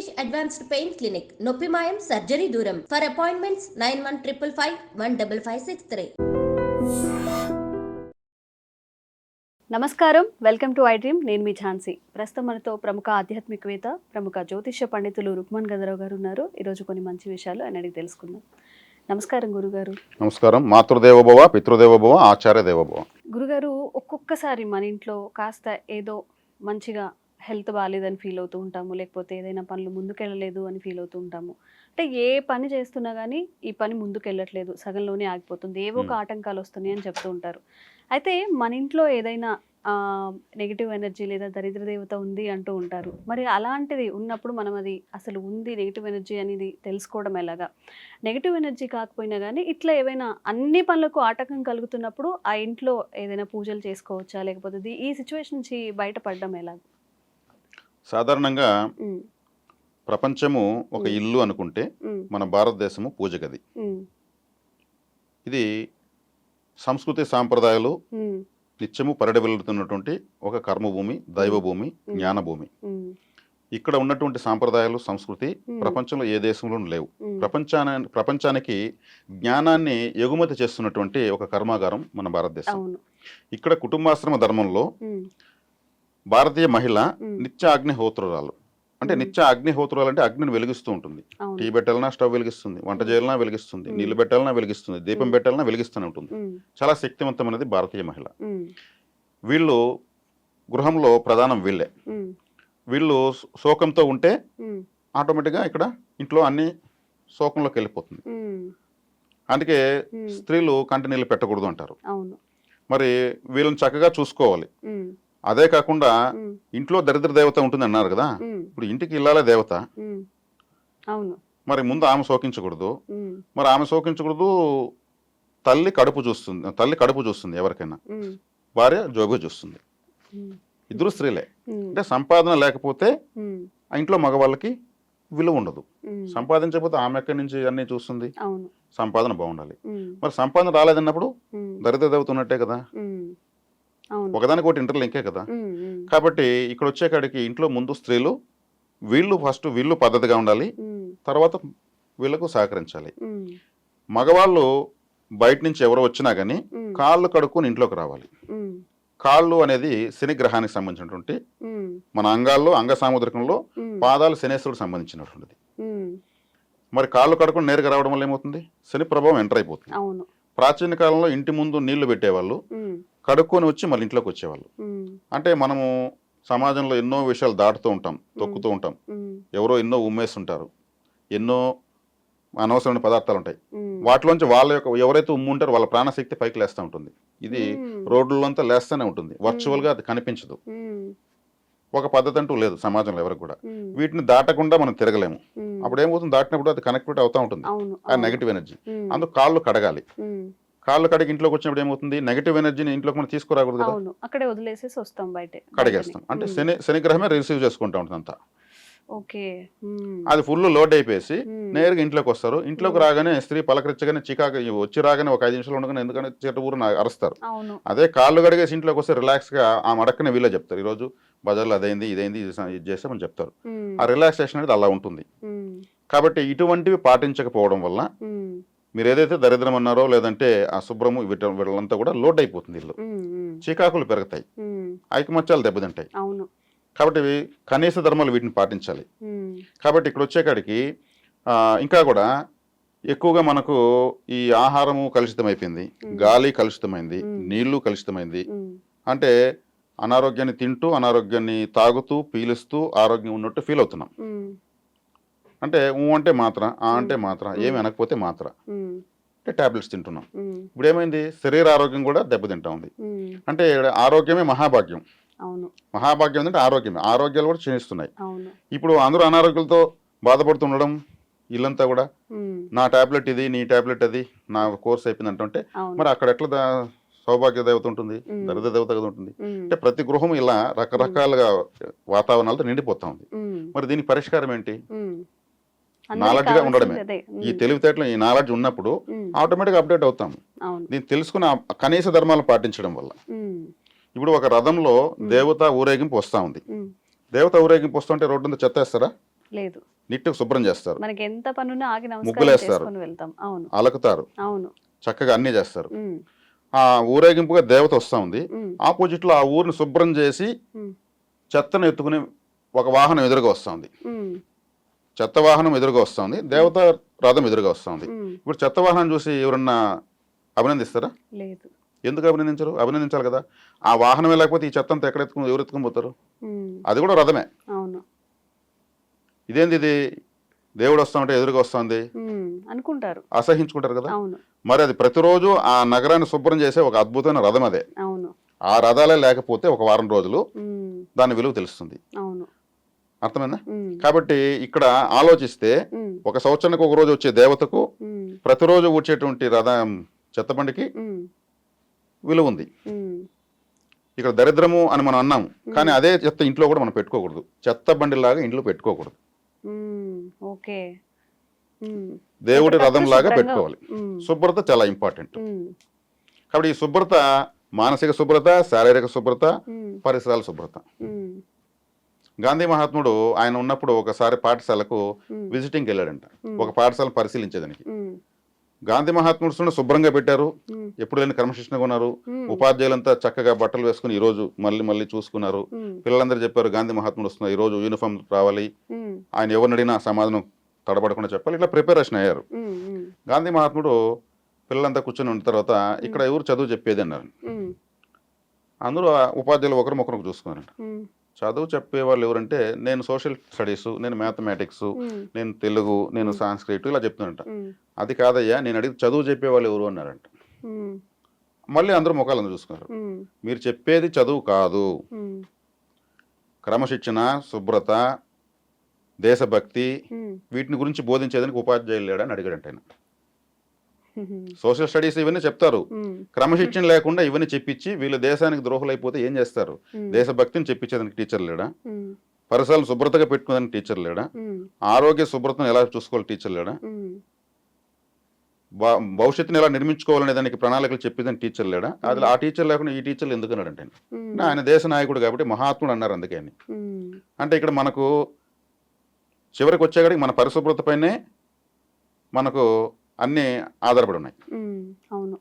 Rishikesh Advanced Pain Clinic, Noppimayam Surgery Duram. For appointments 9155515563. నమస్కారం, welcome to I dream. నేను మీ ఝాన్సీ. ప్రస్తుతం మనతో ప్రముఖ ఆధ్యాత్మికవేత్త, ప్రముఖ జ్యోతిష్య పండితులు రుక్మన్ గంధరావు గారు ఉన్నారు. ఈరోజు కొన్ని మంచి విషయాలు ఆయన అడిగి తెలుసుకుందాం. నమస్కారం గురుగారు. నమస్కారం. మాతృదేవోభవ, పితృదేవోభవ, ఆచార్య దేవోభవ. గురుగారు, ఒక్కొక్కసారి మన ఇంట్లో కాస్త ఏదో మంచిగా హెల్త్ బాగాలేదని ఫీల్ అవుతూ ఉంటాము, లేకపోతే ఏదైనా పనులు ముందుకెళ్ళలేదు అని ఫీల్ అవుతూ ఉంటాము. అంటే ఏ పని చేస్తున్నా కానీ ఈ పని ముందుకెళ్ళట్లేదు, సగంలోనే ఆగిపోతుంది, ఏవో ఒక ఆటంకాలు వస్తున్నాయి అని చెప్తూ ఉంటారు. అయితే మన ఇంట్లో ఏదైనా నెగిటివ్ ఎనర్జీ లేదా దరిద్ర దేవత ఉంది అంటూ ఉంటారు. మరి అలాంటిది ఉన్నప్పుడు మనం అది అసలు ఉంది నెగిటివ్ ఎనర్జీ అనేది తెలుసుకోవడం ఎలాగా? నెగిటివ్ ఎనర్జీ కాకపోయినా కానీ ఇట్లా ఏవైనా అన్ని పనులకు ఆటంకం కలుగుతున్నప్పుడు ఆ ఇంట్లో ఏదైనా పూజలు చేసుకోవచ్చా, లేకపోతే ఈ సిచ్యువేషన్ నుంచి బయటపడడం ఎలాగా? సాధారణంగా ప్రపంచము ఒక ఇల్లు అనుకుంటే మన భారతదేశము పూజ గది. ఇది సంస్కృతి సాంప్రదాయాలు నిత్యము పరిడవిల్లుతున్నటువంటి ఒక కర్మభూమి, దైవభూమి, జ్ఞానభూమి. ఇక్కడ ఉన్నటువంటి సాంప్రదాయాలు, సంస్కృతి ప్రపంచంలో ఏ దేశంలోనూ లేవు. ప్రపంచానికి జ్ఞానాన్ని ఎగుమతి చేస్తున్నటువంటి ఒక కర్మాగారం మన భారతదేశం. ఇక్కడ కుటుంబాశ్రమ ధర్మంలో భారతీయ మహిళ నిత్య అగ్నిహోత్రురాలు. అంటే నిత్య అగ్నిహోత్రురాలు అంటే అగ్నిని వెలిగిస్తూ ఉంటుంది. టీ పెట్టాలన్నా స్టవ్ వెలిగిస్తుంది, వంట చేయాలన్నా వెలిగిస్తుంది, నీళ్లు పెట్టాలన్నా వెలిగిస్తుంది, దీపం పెట్టాలన్నా వెలిగిస్తూనే ఉంటుంది. చాలా శక్తివంతమైనది భారతీయ మహిళ. వీళ్ళు గృహంలో ప్రధానం వీళ్ళే. వీళ్ళు శోకంతో ఉంటే ఆటోమేటిక్గా ఇక్కడ ఇంట్లో అన్ని శోకంలోకి వెళ్ళిపోతుంది. అందుకే స్త్రీలు కంటి నీళ్ళు పెట్టకూడదు అంటారు. మరి వీళ్ళని చక్కగా చూసుకోవాలి. అదే కాకుండా ఇంట్లో దరిద్ర దేవత ఉంటుంది అన్నారు కదా, ఇప్పుడు ఇంటికి ఇల్లాలే దేవత. మరి ముందు ఆమె శోకించకూడదు. మరి ఆమె శోకించకూడదు, తల్లి కడుపు చూస్తుంది ఎవరికైనా, భార్య జోబు చూస్తుంది. ఇద్దరు స్త్రీలే. అంటే సంపాదన లేకపోతే ఆ ఇంట్లో మగవాళ్ళకి విలువ ఉండదు. సంపాదించకపోతే ఆమె ఎక్కడి నుంచి అన్ని చూస్తుంది? సంపాదన బాగుండాలి. మరి సంపాదన రాలేదన్నప్పుడు దరిద్ర దేవత ఉన్నట్టే కదా, ఒకదానికి ఒకటి ఇంటర్లింకే కదా. కాబట్టి ఇక్కడ వచ్చేకాడికి ఇంట్లో ముందు స్త్రీలు వీళ్ళు పద్ధతిగా ఉండాలి, తర్వాత వీళ్ళకు సహకరించాలి. మగవాళ్ళు బయట నుంచి ఎవరు వచ్చినా కానీ కాళ్ళు కడుక్కొని ఇంట్లోకి రావాలి. కాళ్ళు అనేది శని గ్రహానికి సంబంధించినటువంటి మన అంగాల్లో, అంగ సాముద్రికంలో పాదాలు శనేశ్వరుడు సంబంధించినటువంటిది. మరి కాళ్ళు కడుక్కొని నేరుగా రావడం వల్ల ఏమవుతుంది? శని ప్రభావం ఎంటర్ అయిపోతుంది. ప్రాచీన కాలంలో ఇంటి ముందు నీళ్లు పెట్టేవాళ్ళు, కడుక్కొని వచ్చి మళ్ళీ ఇంట్లోకి వచ్చేవాళ్ళు. అంటే మనము సమాజంలో ఎన్నో విషయాలు దాటుతూ ఉంటాం, తొక్కుతూ ఉంటాం. ఎవరో ఎన్నో ఉమ్మేస్తుంటారు, ఎన్నో అనవసరమైన పదార్థాలు ఉంటాయి. వాటిలోంచి ఎవరైతే ఉమ్ముంటారో వాళ్ళ ప్రాణశక్తి పైకి లేస్తూ ఉంటుంది. ఇది రోడ్లలో అంతా లేస్తూనే ఉంటుంది, వర్చువల్గా అది కనిపించదు. ఒక పద్ధతి అంటూ లేదు సమాజంలో ఎవరికి కూడా. వీటిని దాటకుండా మనం తిరగలేము. అప్పుడు ఏమవుతుంది? దాటినప్పుడు అది కనెక్టివిటీ అవుతూ ఉంటుంది, ఆ నెగిటివ్ ఎనర్జీ. అందుకు కాళ్ళు కడగాలి. కాళ్ళు కడిగి ఇంట్లోకి వచ్చినప్పుడు ఏమవుతుంది? నెగిటివ్ ఎనర్జీని ఇంట్లోకి మనం తీసుకురాకూడదు కదా, అక్కడే వదిలేసేసి వస్తాం, బయట కడిగేస్తాం. అంటే శనిగ్రహమే రిసీవ్ చేసుకుంటా ఉంటుంది అంతా. అది ఫుల్ లోడ్ అయిపోయి నేరుగా ఇంట్లోకి వస్తారు. ఇంట్లోకి రాగానే స్త్రీ పలకరించగానే చికాకు వచ్చి రాగానే ఒక 5 నిమిషాలు ఉండగానే ఎందుకంటే చెట్టు ఊరు అరుస్తారు. అదే కాళ్ళు కడిగేసి ఇంట్లోకి వస్తే రిలాక్స్ గా ఆ మడక్కనే వీళ్ళే చెప్తారు, ఈరోజు బజార్లో అదైంది ఇదైంది ఇది చేస్తామని చెప్తారు. ఆ రిలాక్సేషన్ అనేది అలా ఉంటుంది. కాబట్టి ఇటువంటివి పాటించకపోవడం వల్ల మీరు ఏదైతే దరిద్రం అన్నారో, లేదంటే అశుభ్రము, వీళ్ళంతా కూడా లోడ్ అయిపోతుంది. ఇల్లు చికాకులు పెరుగుతాయి, ఐకమత్యాలు దెబ్బతింటాయి. కాబట్టి కనీస ధర్మాలు వీటిని పాటించాలి. కాబట్టి ఇక్కడ వచ్చేకాడికి ఇంకా కూడా ఎక్కువగా మనకు ఈ ఆహారము కలుషితమైపోయింది, గాలి కలుషితమైంది, నీళ్లు కలుషితమైంది. అంటే అనారోగ్యాన్ని తింటూ, అనారోగ్యాన్ని తాగుతూ, పీలుస్తూ ఆరోగ్యం ఉన్నట్టు ఫీల్ అవుతున్నాం. అంటే అంటే మాత్ర, అంటే మాత్ర, ఏమి అనకపోతే మాత్ర, అంటే టాబ్లెట్స్ తింటున్నాం. ఇప్పుడు ఏమైంది? శరీర ఆరోగ్యం కూడా దెబ్బతింటా ఉంది. అంటే ఆరోగ్యమే మహాభాగ్యం. మహాభాగ్యం అంటే ఆరోగ్యమే. ఆరోగ్యాలు కూడా క్షీణిస్తున్నాయి. ఇప్పుడు అందరూ అనారోగ్యాలతో బాధపడుతుండడం, ఇల్లంతా కూడా నా టాబ్లెట్ ఇది, నీ టాబ్లెట్ అది, నా కోర్స్ అయిపోయింది అంటుంటే మరి అక్కడ ఎట్లా సౌభాగ్య దేవత ఉంటుంది, దరిద్ర దేవత కదా ఉంటుంది. అంటే ప్రతి గృహం ఇలా రకరకాలుగా వాతావరణాలతో నిండిపోతా ఉంది. మరి దీనికి పరిష్కారం ఏంటి? నాలెడ్జ్ గా ఉండడమే. ఈ తెలివితేటలు, ఈ నాలెడ్జ్ ఉన్నప్పుడు ఆటోమేటిక్ అప్డేట్ అవుతాం. దీన్ని తెలుసుకున్న కనీస ధర్మాలు పాటించడం వల్ల. ఇప్పుడు ఒక రథంలో దేవత ఊరేగింపు వస్తా ఉంది. దేవత ఊరేగింపు వస్తుంటే రోడ్డు చెత్త వేస్తారా? లేదు. నీట్గా శుభ్రం చేస్తారు, మనకి ఎంత పనున్నా ఆగి నమస్కారం ముగ్గులేస్తారు, చేసుకొని వెళ్తాం. అవును, అలకుతారు, అవును. చక్కగా అన్నీ చేస్తారు. ఉమ్, ఆ ఊరేగింపుగా దేవత వస్తూ ఉంది. ఉమ్, ఆపోజిట్లో ఆ ఊరిని శుభ్రం చేసి ఉమ్, చెత్తను ఎత్తుకుని ఒక వాహనం ఎదురుగా వస్తుంది. ఉమ్, చెత్త వాహనం ఎదురుగా వస్తుంది, దేవత రథం ఎదురుగా వస్తుంది. ఉమ్. ఇప్పుడు చెత్త వాహనం చూసి ఎవరన్నా అభినందిస్తారా? లేదు. ఎందుకు అభినందించరు? అభినందించాలి కదా. ఆ వాహనమే లేకపోతే ఈ చెత్త అంతా ఎవరు ఎత్తుకుని పోతారు? ఉమ్, అది కూడా రథమే. అవును. ఇదేంది ఇది, దేవుడు వస్తామంటే ఎదురుగా వస్తుంది అనుకుంటారు, అసహించుకుంటారు కదా. అవును, మరి అది ప్రతిరోజు ఆ నగరాన్ని శుభ్రం చేసే ఒక అద్భుతమైన రథం అదే. అవును. ఆ రథాలే లేకపోతే ఒక వారం రోజులు ఉమ్, దాని విలువ తెలుస్తుంది. అవును. అర్థమైందా? ఉమ్, కాబట్టి ఇక్కడ ఆలోచిస్తే ఉమ్, ఒక సంవత్సరానికి ఒక రోజు వచ్చే దేవతకు ఉమ్, ప్రతిరోజు వచ్చేటువంటి రథం చెత్తబండికి ఉమ్, విలువ ఉంది. ఉమ్, ఇక్కడ దరిద్రము అని మనం అన్నాం, కానీ అదే చెత్త ఇంట్లో కూడా మనం పెట్టుకోకూడదు. చెత్త బండిలాగా ఇంట్లో పెట్టుకోకూడదు. ఉమ్, ఓకే. ఉమ్, దేవుడి ఎప్పటికప్పుడు రథం లాగా శుభ్రంగా. పెట్టుకోవాలి. ఉమ్, శుభ్రత చాలా ఇంపార్టెంట్. ఉమ్, కాబట్టి ఈ శుభ్రత మానసిక శుభ్రత, శారీరక శుభ్రత, ఉమ్, పరిసరాల శుభ్రత. ఉమ్, గాంధీ మహాత్ముడు ఆయన ఉన్నప్పుడు ఒకసారి పాఠశాలకు ఉమ్, విజిటింగ్కి వెళ్ళాడంట, ఉమ్, ఒక పాఠశాలను పరిశీలించేదానికి. ఉమ్, గాంధీ మహాత్ముడు శుభ్రంగా పెట్టారు, ఉమ్, ఎప్పుడు లేని క్రమశిక్షణగా ఉన్నారు. ఉమ్, ఉపాధ్యాయులంతా చక్కగా బట్టలు వేసుకుని ఈ రోజు మళ్ళీ మళ్ళీ చూసుకున్నారు. ఉమ్, పిల్లలందరూ చెప్పారు గాంధీ మహాత్ముడు వస్తున్నారు, ఈ రోజు యూనిఫామ్ రావాలి, ఉమ్, ఆయన ఎవరిని అడిగినా సమాధానం తడబడకుండా చెప్పాలి, ఇట్లా ప్రిపరేషన్ అయ్యారు. ఉమ్, ఉమ్, గాంధీ మహాత్ముడు పిల్లలంతా కూర్చొని ఉన్న తర్వాత ఇక్కడ ఎవరు చదువు చెప్పేది అన్నారు. ఉమ్, అందరూ ఆ ఉపాధ్యాయులు ఒకరికొకరు చూసుకున్నారంట. ఉమ్, చదువు చెప్పేవాళ్ళు ఎవరంటే, నేను సోషల్ స్టడీస్, నేను మ్యాథమెటిక్స్, ఉమ్, నేను తెలుగు, నేను సాంస్క్రిట్ ఇలా చెప్తున్నానంట. ఉమ్, అది కాదయ్యా, నేను అడిగి చదువు చెప్పేవాళ్ళు ఎవరు అన్నారంట. ఉమ్, మళ్ళీ అందరూ ముఖాలను చూసుకున్నారు. ఉమ్, మీరు చెప్పేది చదువు కాదు, ఉమ్, క్రమశిక్షణ, శుభ్రత, దేశభక్తి, ఉమ్, వీటిని గురించి బోధించేదానికి ఉపాధ్యాయులు లేడా అని అడిగాడంట ఆయన. ఉమ్, సోషల్ స్టడీస్ ఇవన్నీ చెప్తారు, ఉమ్, క్రమశిక్షణ లేకుండా ఇవన్నీ చెప్పించి వీళ్ళు దేశానికి ద్రోహులైపోతే ఏం చేస్తారు? ఉమ్, దేశభక్తిని చెప్పించేదానికి టీచర్ లేడా? ఉమ్, పరిసరాలు శుభ్రతగా పెట్టుకోవడానికి టీచర్ లేడా? ఉమ్, ఆరోగ్య శుభ్రతను ఎలా చూసుకోవాలి టీచర్ లేడా? ఉమ్, భవిష్యత్తుని ఎలా నిర్మించుకోవాలనే దానికి ప్రణాళికలు చెప్పేదానికి టీచర్ లేడా? అది ఆ టీచర్ లేకుండా ఈ టీచర్లు ఎందుకు అన్నాడంటే ఆయన. ఉమ్, ఆయన దేశ నాయకుడు కాబట్టి మహాత్ముడు అన్నారు అందుకే అని. ఉమ్, అంటే ఇక్కడ మనకు చివరికి వచ్చేకాడికి మన పరిశుభ్రత పైనే మనకు అన్నీ ఆధారపడి ఉన్నాయి, ఉమ్, అవును.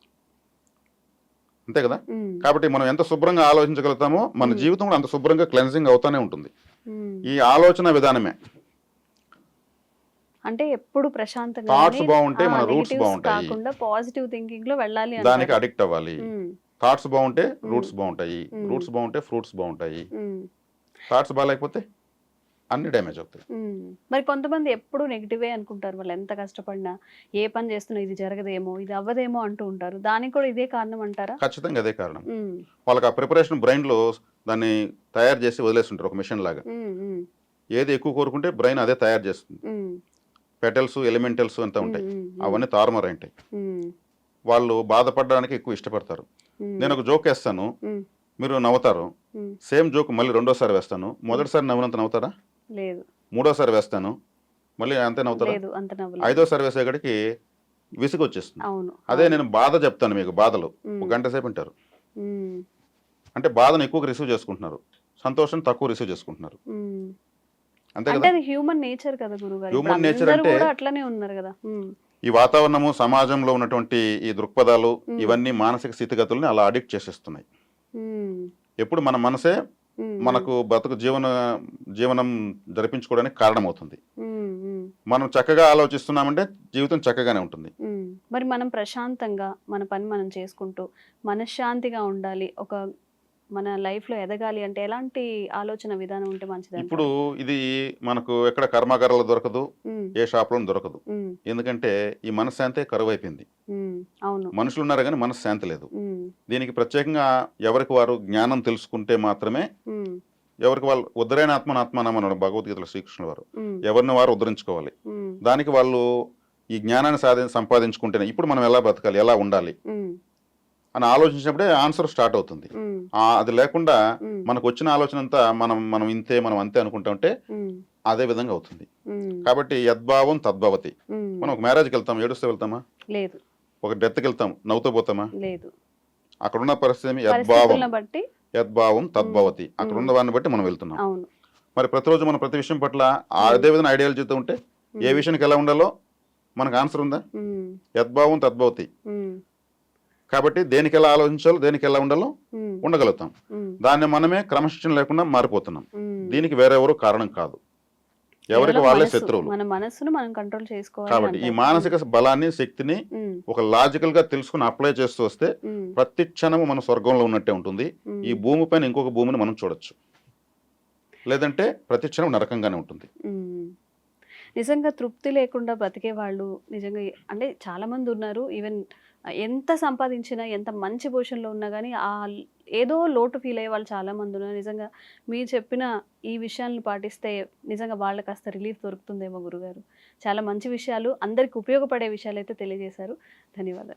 అంతే కదా. ఉమ్, కాబట్టి మనం ఎంత శుభ్రంగా ఆలోచించగలుగుతామో మన జీవితం కూడా అంత శుభ్రంగా క్లెన్సింగ్ అవుతానే ఉంటుంది. ఉమ్. ఈ ఆలోచన విధానమే. అంటే ఎప్పుడు ప్రశాంతంగా థాట్స్ కానీ, బాగుంటే మన రూట్స్ నెగటివ్స్ బాగుంటాయి, కాకుండా పాజిటివ్ థింకింగ్ లో వెళ్ళాలి దానికి అంటారు. అడిక్ట్ అవ్వాలి. ఉమ్, థాట్స్ బాగుంటే రూట్స్ బాగుంటాయి, ఉమ్. రూట్స్ బాగుంటే ఫ్రూట్స్ బాగుంటాయి, ఉమ్, థాట్స్ బాగాలేకపోతే అన్ని డ్యామేజ్ అవుతాయి. ఉమ్. మరి కొంతమంది ఎప్పుడు నెగిటివే అనుకుంటారు, వాళ్ళు ఎంత కష్టపడినా ఏ పని చేస్తున్నా ఇది జరగదేమో, ఇది అవ్వదేమో అంటూ ఉంటారు. దానికి కూడా ఇదే కారణం అంటారా? ఖచ్చితంగా అదే కారణం. ఉమ్, వాళ్ళకి ఆ ప్రిపరేషన్ బ్రెయిన్లో దాన్ని తయారు చేసి వదిలేస్తుంటారు ఒక మిషన్ లాగా. ఉమ్, ఉమ్, ఏది ఎక్కువ కోరుకుంటే బ్రెయిన్ అదే తయారు చేస్తుంది. ఉమ్, పెటల్స్, ఎలిమెంటల్స్ అంతా ఉంటాయి, ఉమ్, ఉమ్, అవన్నీ తారుమారు ఉంటాయి. ఉమ్, వాళ్ళు బాధపడడానికి ఎక్కువ ఇష్టపడతారు. ఉమ్, నేను ఒక జోక్ వేస్తాను, ఉమ్, మీరు నవ్వుతారు. ఉమ్. సేమ్ జోక్ మళ్ళీ రెండోసారి వేస్తాను, మొదటిసారి నవ్వునంత నవ్వుతారా? లేదు, మూడోసారి వేస్తాను, మళ్ళీ అంతే నవ్వుతారా? లేదు, అంత నవ్వలేదు. ఐదోసారి వేసేకాడికి విసుగు వచ్చేస్తుంది. అవును. అదే నేను బాధ చెప్తాను మీకు, బాధలు ఉమ్, ఒక గంట సేపు వింటారు. ఉమ్, అంటే బాధను ఎక్కువ రిసీవ్ చేసుకుంటున్నారు, సంతోషం తక్కువ రిసీవ్ చేసుకుంటున్నారు, ఉమ్. అంతే అంటే కదా. అది హ్యూమన్ నేచర్ కదా గురుగారు, Human ఇప్పుడు nature అందరూ అంటే- కూడా అట్లనే ఉన్నారు కదా. ఉమ్, ఈ వాతావరణము, సమాజంలో ఉన్నటువంటి ఈ దృక్పథాలు, ఉమ్. ఇవన్నీ మానసిక స్థితిగతుల్ని అలా అడిక్ట్ చేసేస్తున్నాయి. ఉమ్, ఎప్పుడు మన మనసే ఉమ్, మనకు బతుకు జీవనం జరిపించుకోవడానికి కారణమవుతుంది. ఉమ్, ఉమ్, మనం చక్కగా ఆలోచిస్తున్నామంటే జీవితం చక్కగానే ఉంటుంది. ఉమ్. మరి మనం ప్రశాంతంగా మన పని మనం చేసుకుంటూ మనశ్శాంతిగా ఉండాలి, ఒక మన లైఫ్ లో ఎదగాలి అంటే ఎలాంటి ఆలోచన విధానం ఉంటే మంచిది ఇప్పుడు అంటారు? ఇది మనకు ఎక్కడ కర్మాగారాలు దొరకదు, ఉమ్, ఏ షాప్లో దొరకదు. ఉమ్, ఎందుకంటే ఈ మనశ్శాంతే కరువు అయిపోయింది. ఉమ్, అవును. మనుషులు ఉన్నారు కానీ మనశ్శాంతి లేదు. ఉమ్, దీనికి ప్రత్యేకంగా ఎవరికి వారు జ్ఞానం తెలుసుకుంటే మాత్రమే, ఉమ్, ఎవరికి వాళ్ళు ఉద్ధరైన ఆత్మనాత్మనమన్నాడు భగవద్గీతలో శ్రీకృష్ణుల వారు. ఉమ్, ఎవరిని వారు ఉద్ధరించుకోవాలి. ఉమ్, దానికి వాళ్ళు ఈ జ్ఞానాన్ని సంపాదించుకుంటేనే ఇప్పుడు మనం ఎలా బతకాలి, ఎలా ఉండాలి ఉమ్, అని ఆలోచించినప్పుడే ఆన్సర్ స్టార్ట్ అవుతుంది. ఉమ్, అది లేకుండా ఉమ్, మనకు వచ్చిన ఆలోచన అంతా మనం ఇంతే, మనం అంతే అనుకుంటా ఉంటే ఉమ్, అదే విధంగా అవుతుంది. ఉమ్, కాబట్టి యద్భావం తద్భవతి. ఉమ్. మనం ఒక మ్యారేజ్కి వెళ్తాం, ఏడుస్తూ వెళ్తామా? లేదు, ఒక డెత్కి వెళ్తాం, నవ్వుతూ పోతామా? లేదు. అక్కడున్న పరిస్థితి యద్భావం పరిస్థితులను బట్టి. యద్భావం తద్భవతి. అక్కడ ఉన్న వారిని బట్టి మనం వెళ్తున్నాం. అవును. మరి ప్రతిరోజు మనం ప్రతి విషయం పట్ల అదే విధంగా ఐడియాలజీతో ఉంటే ఏ విషయానికి ఎలా ఉండాలో మనకు ఆన్సర్ ఉందా? యద్భావం తద్భవతి. కాబట్టి దేనికి ఎలా ఆలోచించాలో దేనికి ఎలా ఉండాలో ఉండగలుగుతాం. దాన్ని మనమే క్రమశిక్షణ లేకుండా మారిపోతున్నాం. దీనికి వేరెవరూ కారణం కాదు, ఎవరికి వాళ్ళే శత్రువులు. మన మనసును మనం కంట్రోల్ చేసుకోవాలి. కాబట్టి ఈ మానసిక బలాన్ని శక్తిని ఒక లాజికల్ గా తెలుసుకుని అప్లై చేస్తూ వస్తే ప్రతి క్షణము మన స్వర్గంలో ఉన్నట్టే ఉంటుంది. ఈ భూమి పైన ఇంకొక భూమిని మనం చూడొచ్చు, లేదంటే ప్రతి క్షణం నరకంగానే ఉంటుంది. నిజంగా తృప్తి లేకుండా బ్రతికే వాళ్ళు నిజంగా అంటే చాలా మంది ఉన్నారు. ఈవెన్ ఎంత సంపాదించినా ఎంత మంచి పొజిషన్లో ఉన్నా కానీ ఏదో లోటు ఫీల్ అయ్యే వాళ్ళు చాలా మంది ఉన్నారు. నిజంగా మీరు చెప్పిన ఈ విషయాలను పాటిస్తే నిజంగా వాళ్ళకి కాస్త రిలీఫ్ దొరుకుతుందేమో గురుగారు. చాలా మంచి విషయాలు, అందరికి ఉపయోగపడే విషయాలు అయితే తెలియజేశారు. ధన్యవాదాలు.